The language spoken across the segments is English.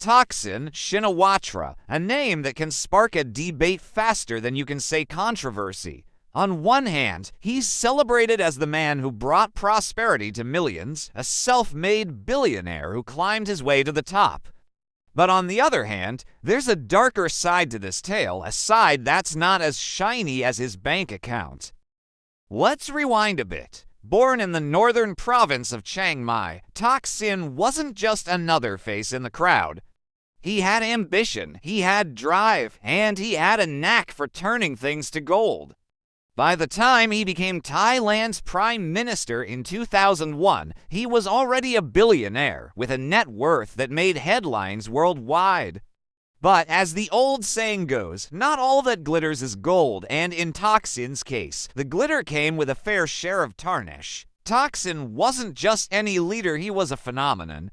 Thaksin Shinawatra, a name that can spark a debate faster than you can say controversy. On one hand, he's celebrated as the man who brought prosperity to millions, a self-made billionaire who climbed his way to the top. But on the other hand, there's a darker side to this tale, a side that's not as shiny as his bank account. Let's rewind a bit. Born in the northern province of Chiang Mai, Thaksin wasn't just another face in the crowd. He had ambition, he had drive, and he had a knack for turning things to gold. By the time he became Thailand's prime minister in 2001, he was already a billionaire with a net worth that made headlines worldwide. But as the old saying goes, not all that glitters is gold, and in Thaksin's case, the glitter came with a fair share of tarnish. Thaksin wasn't just any leader, he was a phenomenon.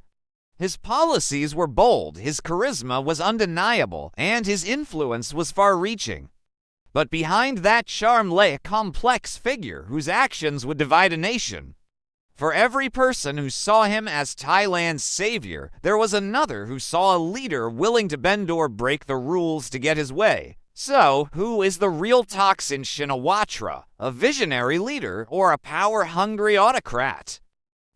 His policies were bold, his charisma was undeniable, and his influence was far-reaching. But behind that charm lay a complex figure whose actions would divide a nation. For every person who saw him as Thailand's savior, there was another who saw a leader willing to bend or break the rules to get his way. So, who is the real Thaksin Shinawatra? A visionary leader or a power-hungry autocrat?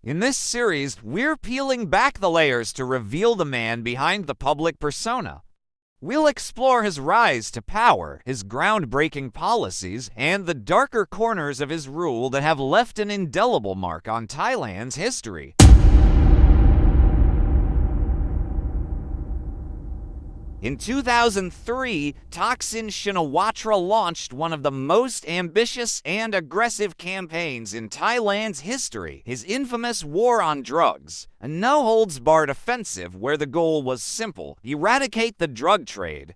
In this series, we're peeling back the layers to reveal the man behind the public persona. We'll explore his rise to power, his groundbreaking policies, and the darker corners of his rule that have left an indelible mark on Thailand's history. In 2003, Thaksin Shinawatra launched one of the most ambitious and aggressive campaigns in Thailand's history, his infamous war on drugs, a no-holds-barred offensive where the goal was simple: eradicate the drug trade.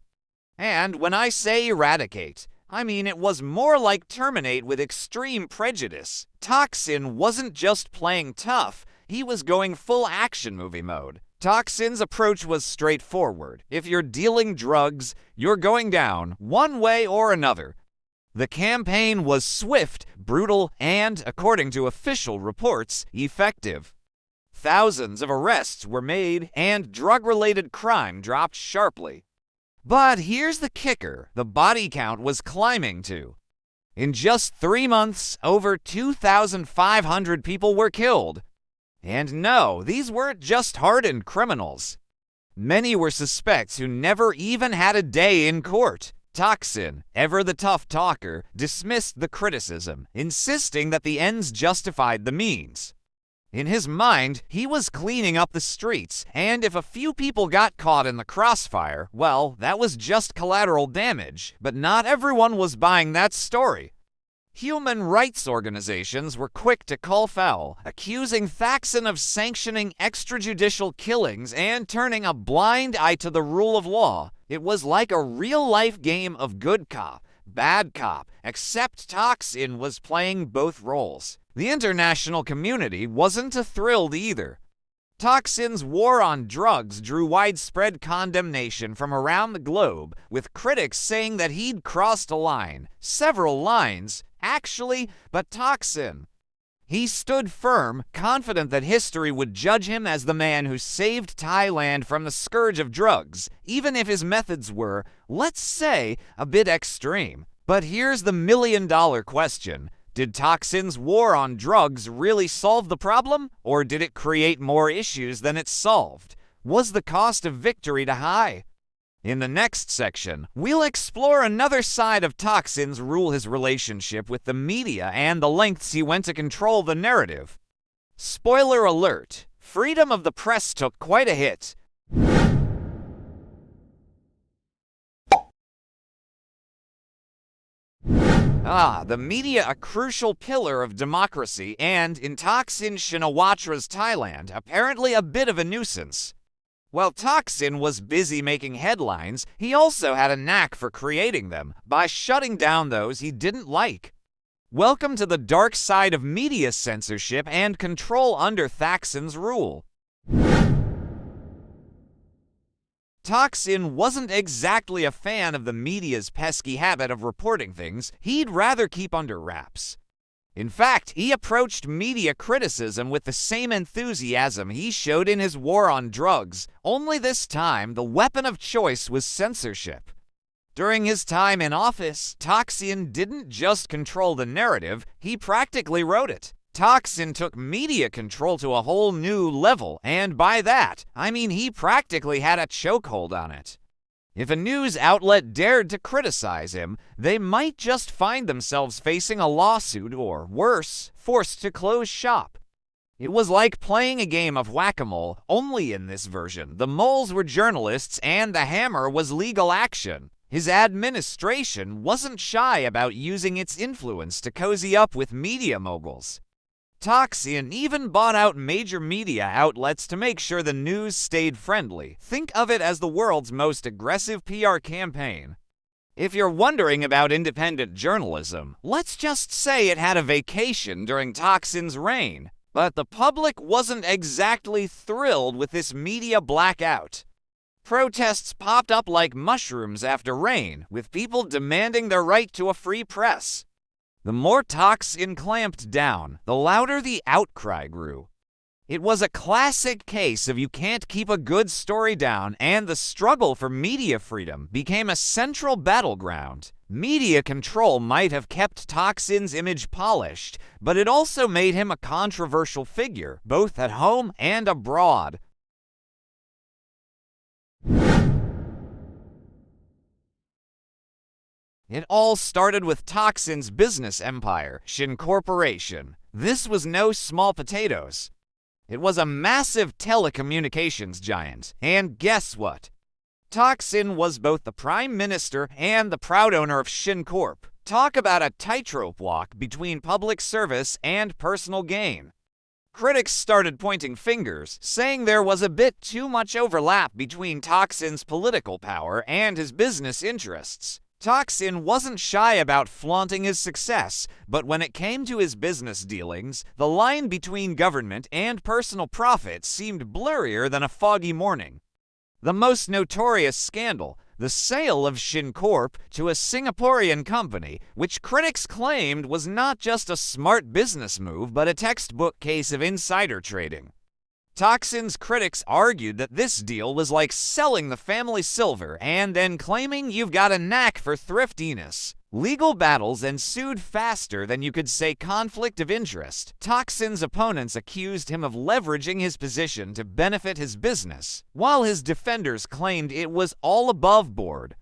And when I say eradicate, I mean it was more like terminate with extreme prejudice. Thaksin wasn't just playing tough, he was going full action movie mode. Thaksin's approach was straightforward. If you're dealing drugs, you're going down, one way or another. The campaign was swift, brutal, and, according to official reports, effective. Thousands of arrests were made, and drug-related crime dropped sharply. But here's the kicker: the body count was climbing too. In just 3 months, over 2,500 people were killed. And no, these weren't just hardened criminals. Many were suspects who never even had a day in court. Thaksin, ever the tough talker, dismissed the criticism, insisting that the ends justified the means. In his mind, he was cleaning up the streets, and if a few people got caught in the crossfire, well, that was just collateral damage. But not everyone was buying that story. Human rights organizations were quick to call foul, accusing Thaksin of sanctioning extrajudicial killings and turning a blind eye to the rule of law. It was like a real-life game of good cop, bad cop, except Thaksin was playing both roles. The international community wasn't thrilled either. Thaksin's war on drugs drew widespread condemnation from around the globe, with critics saying that he'd crossed a line. Several lines, actually, but Thaksin. He stood firm, confident that history would judge him as the man who saved Thailand from the scourge of drugs, even if his methods were, let's say, a bit extreme. But here's the million-dollar question. Did Thaksin's war on drugs really solve the problem, or did it create more issues than it solved? Was the cost of victory too high? In the next section, we'll explore another side of Thaksin's rule, his relationship with the media, and the lengths he went to control the narrative. Spoiler alert, freedom of the press took quite a hit. The media, a crucial pillar of democracy, and, in Thaksin Shinawatra's Thailand, apparently a bit of a nuisance. While Thaksin was busy making headlines, he also had a knack for creating them by shutting down those he didn't like. Welcome to the dark side of media censorship and control under Thaksin's rule. Thaksin wasn't exactly a fan of the media's pesky habit of reporting things he'd rather keep under wraps. In fact, he approached media criticism with the same enthusiasm he showed in his war on drugs, only this time the weapon of choice was censorship. During his time in office, Thaksin didn't just control the narrative, he practically wrote it. Thaksin took media control to a whole new level, and by that, I mean he practically had a chokehold on it. If a news outlet dared to criticize him, they might just find themselves facing a lawsuit or, worse, forced to close shop. It was like playing a game of whack-a-mole, only in this version, the moles were journalists and the hammer was legal action. His administration wasn't shy about using its influence to cozy up with media moguls. Thaksin even bought out major media outlets to make sure the news stayed friendly. Think of it as the world's most aggressive PR campaign. If you're wondering about independent journalism, let's just say it had a vacation during Thaksin's reign. But the public wasn't exactly thrilled with this media blackout. Protests popped up like mushrooms after rain, with people demanding their right to a free press. The more Thaksin clamped down, the louder the outcry grew. It was a classic case of you can't keep a good story down, and the struggle for media freedom became a central battleground. Media control might have kept Thaksin's image polished, but it also made him a controversial figure, both at home and abroad. It all started with Thaksin's business empire, Shin Corporation. This was no small potatoes. It was a massive telecommunications giant. And guess what? Thaksin was both the prime minister and the proud owner of Shin Corp. Talk about a tightrope walk between public service and personal gain. Critics started pointing fingers, saying there was a bit too much overlap between Thaksin's political power and his business interests. Thaksin wasn't shy about flaunting his success, but when it came to his business dealings, the line between government and personal profit seemed blurrier than a foggy morning. The most notorious scandal, the sale of Shin Corp to a Singaporean company, which critics claimed was not just a smart business move but a textbook case of insider trading. Thaksin's critics argued that this deal was like selling the family silver and then claiming you've got a knack for thriftiness. Legal battles ensued faster than you could say conflict of interest. Thaksin's opponents accused him of leveraging his position to benefit his business, while his defenders claimed it was all above board.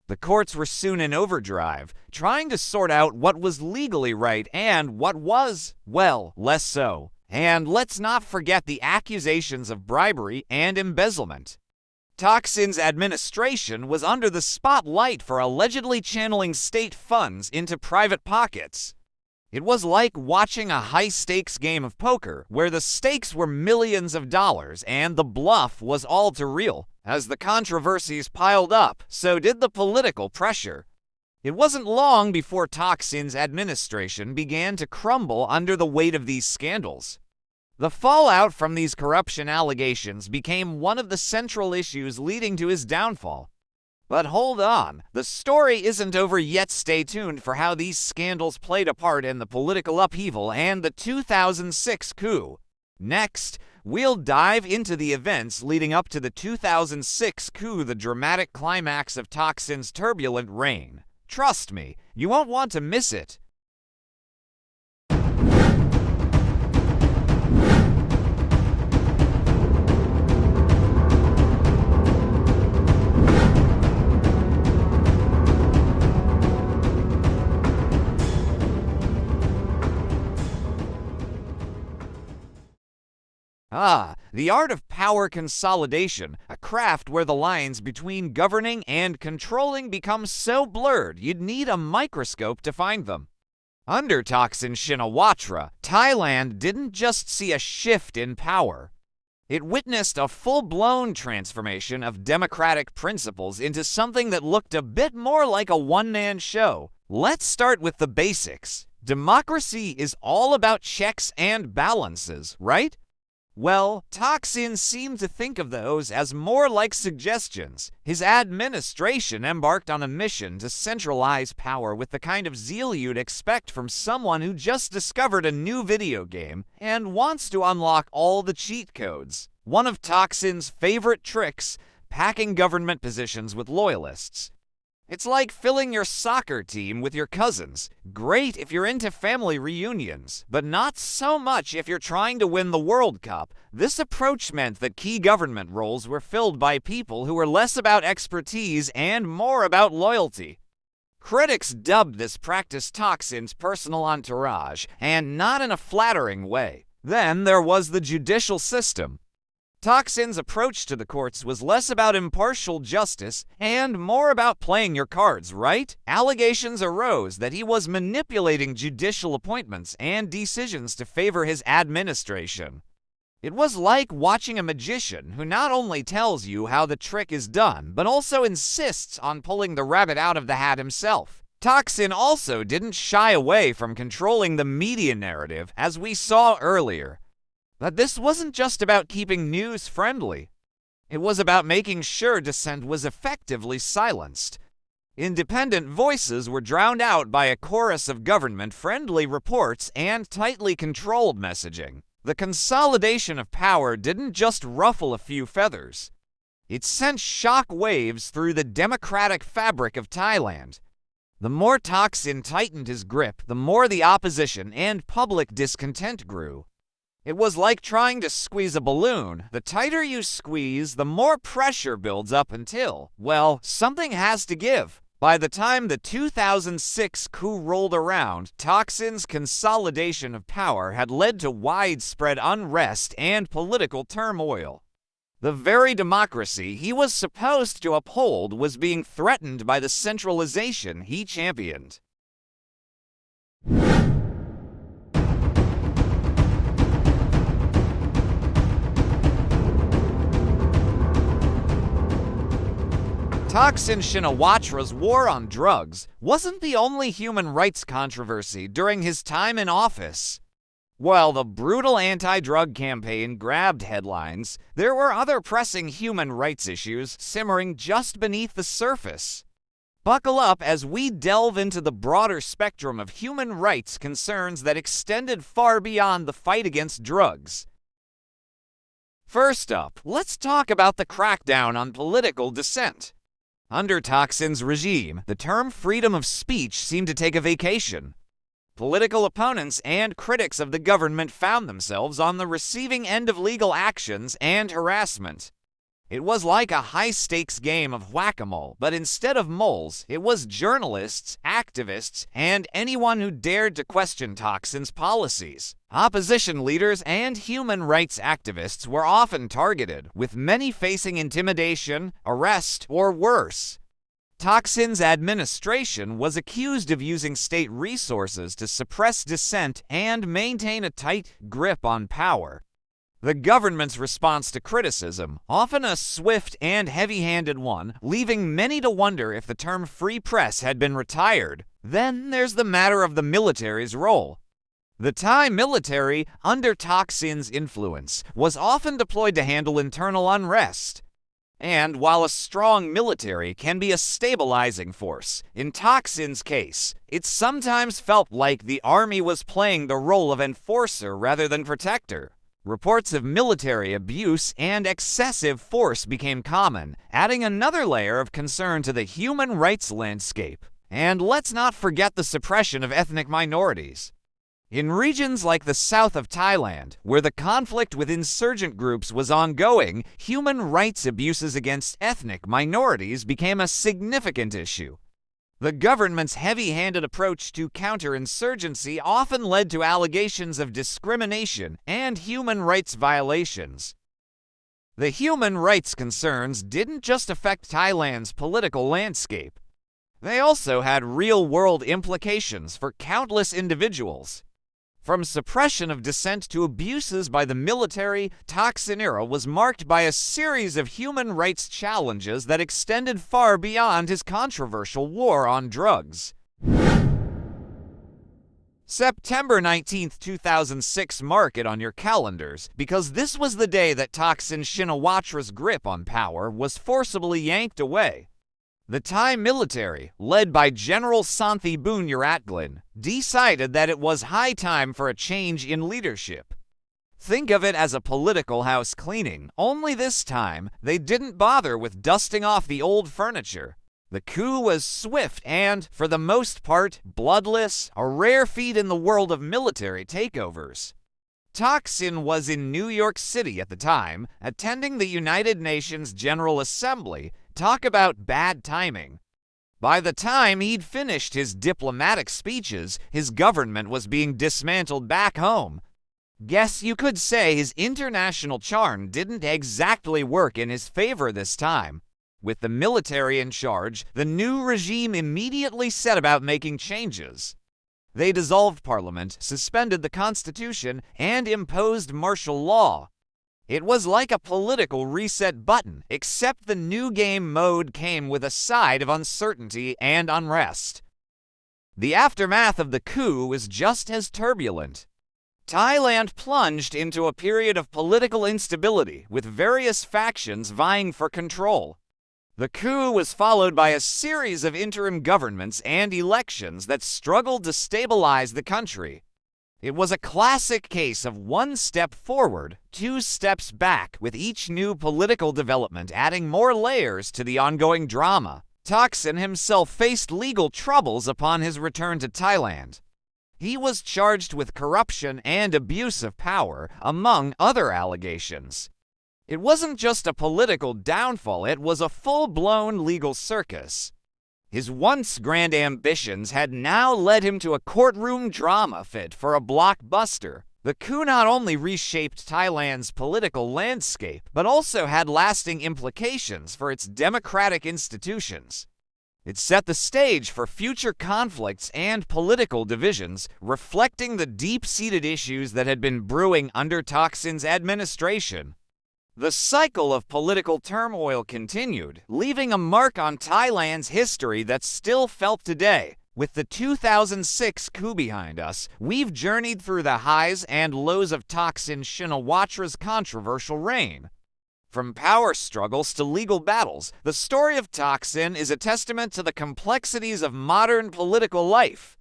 The courts were soon in overdrive, trying to sort out what was legally right and what was, well, less so. And let's not forget the accusations of bribery and embezzlement. Thaksin's administration was under the spotlight for allegedly channeling state funds into private pockets. It was like watching a high-stakes game of poker, where the stakes were millions of dollars and the bluff was all too real. As the controversies piled up, so did the political pressure. It wasn't long before Thaksin's administration began to crumble under the weight of these scandals. The fallout from these corruption allegations became one of the central issues leading to his downfall. But hold on, the story isn't over yet. Stay tuned for how these scandals played a part in the political upheaval and the 2006 coup. Next, we'll dive into the events leading up to the 2006 coup, the dramatic climax of Thaksin's turbulent reign. Trust me, you won't want to miss it. The art of power consolidation, a craft where the lines between governing and controlling become so blurred you'd need a microscope to find them. Under Thaksin Shinawatra, Thailand didn't just see a shift in power. It witnessed a full-blown transformation of democratic principles into something that looked a bit more like a one-man show. Let's start with the basics. Democracy is all about checks and balances, right? Well, Thaksin seemed to think of those as more like suggestions. His administration embarked on a mission to centralize power with the kind of zeal you'd expect from someone who just discovered a new video game and wants to unlock all the cheat codes. One of Thaksin's favorite tricks, packing government positions with loyalists. It's like filling your soccer team with your cousins. Great if you're into family reunions, but not so much if you're trying to win the World Cup. This approach meant that key government roles were filled by people who were less about expertise and more about loyalty. Critics dubbed this practice Thaksin's personal entourage, and not in a flattering way. Then there was the judicial system. Thaksin's approach to the courts was less about impartial justice and more about playing your cards right. Allegations arose that he was manipulating judicial appointments and decisions to favor his administration. It was like watching a magician who not only tells you how the trick is done, but also insists on pulling the rabbit out of the hat himself. Thaksin also didn't shy away from controlling the media narrative, as we saw earlier. But this wasn't just about keeping news friendly. It was about making sure dissent was effectively silenced. Independent voices were drowned out by a chorus of government-friendly reports and tightly controlled messaging. The consolidation of power didn't just ruffle a few feathers. It sent shock waves through the democratic fabric of Thailand. The more Thaksin tightened his grip, the more the opposition and public discontent grew. It was like trying to squeeze a balloon. The tighter you squeeze, the more pressure builds up until, well, something has to give. By the time the 2006 coup rolled around, Thaksin's consolidation of power had led to widespread unrest and political turmoil. The very democracy he was supposed to uphold was being threatened by the centralization he championed. Thaksin Shinawatra's war on drugs wasn't the only human rights controversy during his time in office. While the brutal anti-drug campaign grabbed headlines, there were other pressing human rights issues simmering just beneath the surface. Buckle up as we delve into the broader spectrum of human rights concerns that extended far beyond the fight against drugs. First up, let's talk about the crackdown on political dissent. Under Thaksin's regime, the term freedom of speech seemed to take a vacation. Political opponents and critics of the government found themselves on the receiving end of legal actions and harassment. It was like a high-stakes game of whack-a-mole, but instead of moles, it was journalists, activists, and anyone who dared to question Thaksin's policies. Opposition leaders and human rights activists were often targeted, with many facing intimidation, arrest, or worse. Thaksin's administration was accused of using state resources to suppress dissent and maintain a tight grip on power. The government's response to criticism, often a swift and heavy-handed one, leaving many to wonder if the term free press had been retired. Then there's the matter of the military's role. The Thai military, under Thaksin's influence, was often deployed to handle internal unrest. And while a strong military can be a stabilizing force, in Thaksin's case, it sometimes felt like the army was playing the role of enforcer rather than protector. Reports of military abuse and excessive force became common, adding another layer of concern to the human rights landscape. And let's not forget the suppression of ethnic minorities. In regions like the south of Thailand, where the conflict with insurgent groups was ongoing, human rights abuses against ethnic minorities became a significant issue. The government's heavy-handed approach to counterinsurgency often led to allegations of discrimination and human rights violations. The human rights concerns didn't just affect Thailand's political landscape. They also had real-world implications for countless individuals. From suppression of dissent to abuses by the military, Thaksin era was marked by a series of human rights challenges that extended far beyond his controversial war on drugs. September 19, 2006, mark it on your calendars, because this was the day that Thaksin Shinawatra's grip on power was forcibly yanked away. The Thai military, led by General Santhi Bunyaratglin, decided that it was high time for a change in leadership. Think of it as a political house cleaning, only this time they didn't bother with dusting off the old furniture. The coup was swift and, for the most part, bloodless, a rare feat in the world of military takeovers. Thaksin was in New York City at the time, attending the United Nations General Assembly. Talk about bad timing. By the time he'd finished his diplomatic speeches, his government was being dismantled back home. Guess you could say his international charm didn't exactly work in his favor this time. With the military in charge, the new regime immediately set about making changes. They dissolved parliament, suspended the constitution, and imposed martial law. It was like a political reset button, except the new game mode came with a side of uncertainty and unrest. The aftermath of the coup was just as turbulent. Thailand plunged into a period of political instability, with various factions vying for control. The coup was followed by a series of interim governments and elections that struggled to stabilize the country. It was a classic case of one step forward, two steps back, with each new political development adding more layers to the ongoing drama. Thaksin himself faced legal troubles upon his return to Thailand. He was charged with corruption and abuse of power, among other allegations. It wasn't just a political downfall, it was a full-blown legal circus. His once grand ambitions had now led him to a courtroom drama fit for a blockbuster. The coup not only reshaped Thailand's political landscape, but also had lasting implications for its democratic institutions. It set the stage for future conflicts and political divisions, reflecting the deep-seated issues that had been brewing under Thaksin's administration. The cycle of political turmoil continued, leaving a mark on Thailand's history that's still felt today. With the 2006 coup behind us, we've journeyed through the highs and lows of Thaksin Shinawatra's controversial reign. From power struggles to legal battles, the story of Thaksin is a testament to the complexities of modern political life.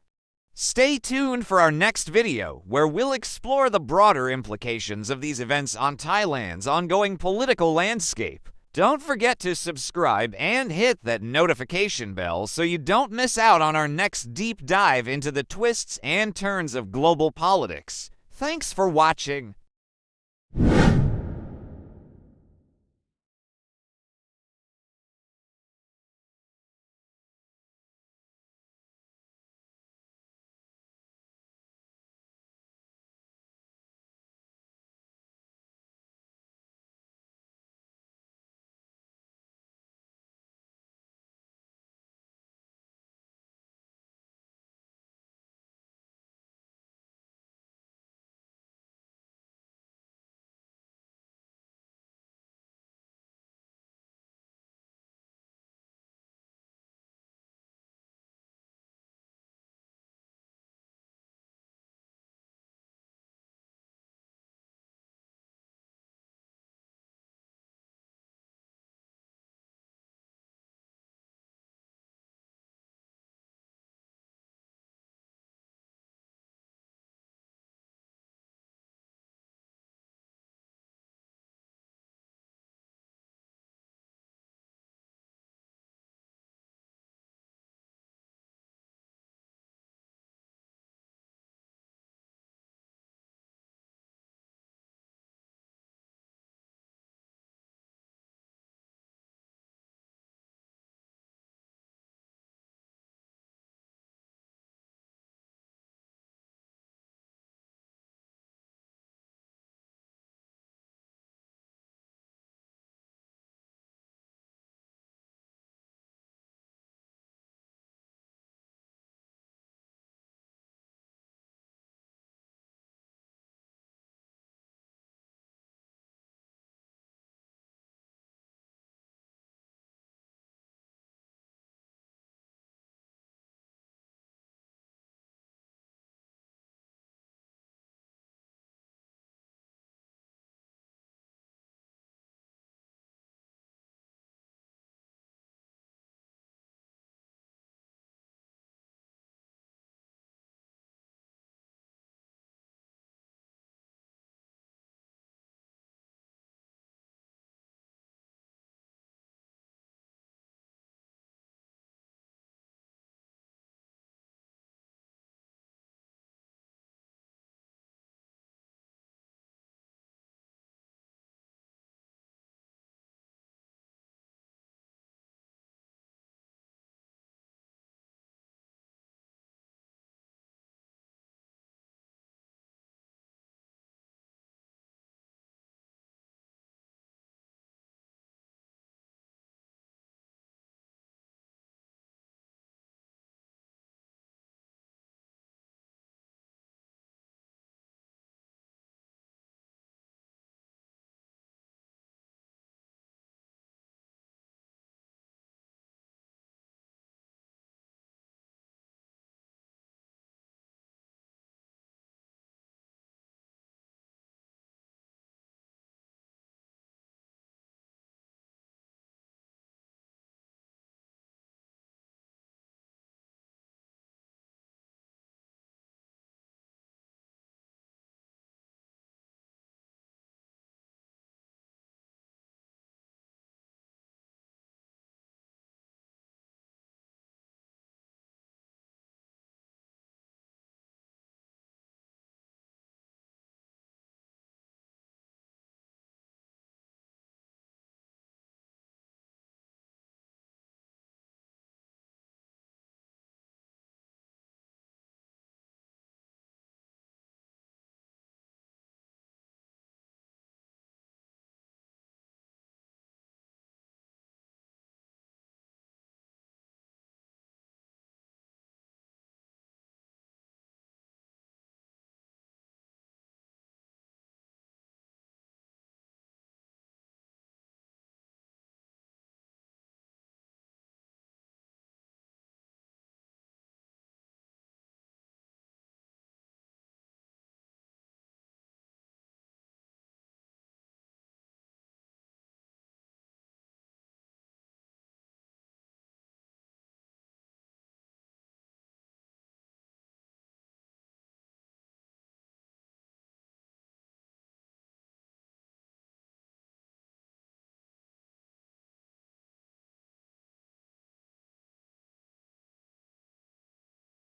Stay tuned for our next video, where we'll explore the broader implications of these events on Thailand's ongoing political landscape. Don't forget to subscribe and hit that notification bell so you don't miss out on our next deep dive into the twists and turns of global politics. Thanks for watching.